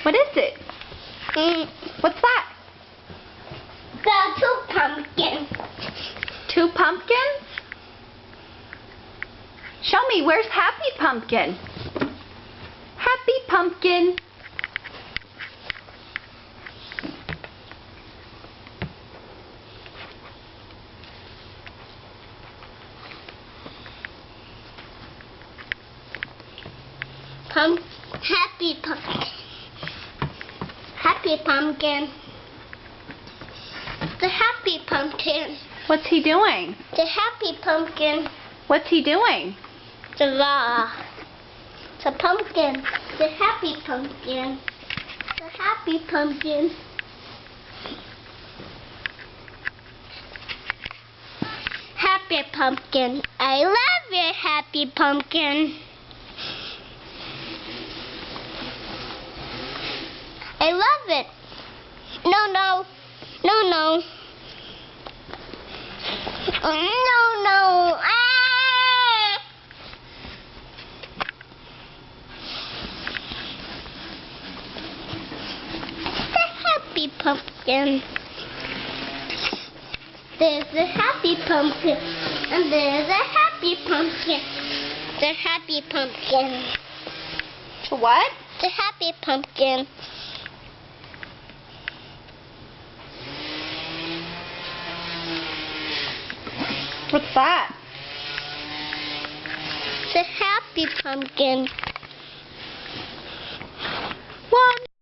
What is it? What's that? The 2 pumpkins. 2 pumpkins? Show me, where's Happy Pumpkin? Happy Pumpkin. Happy Pumpkin. Happy Pumpkin. The Happy Pumpkin. What's he doing? The Happy Pumpkin. What's he doing? The pumpkin. The Happy Pumpkin. The Happy Pumpkin. Happy Pumpkin. I love you, Happy Pumpkin. I love it. No, no. No, no. No, no. Ah! The Happy Pumpkin. There's a Happy Pumpkin. And there's a Happy Pumpkin. The Happy Pumpkin. What? The Happy Pumpkin. What's that? The Happy Pumpkin.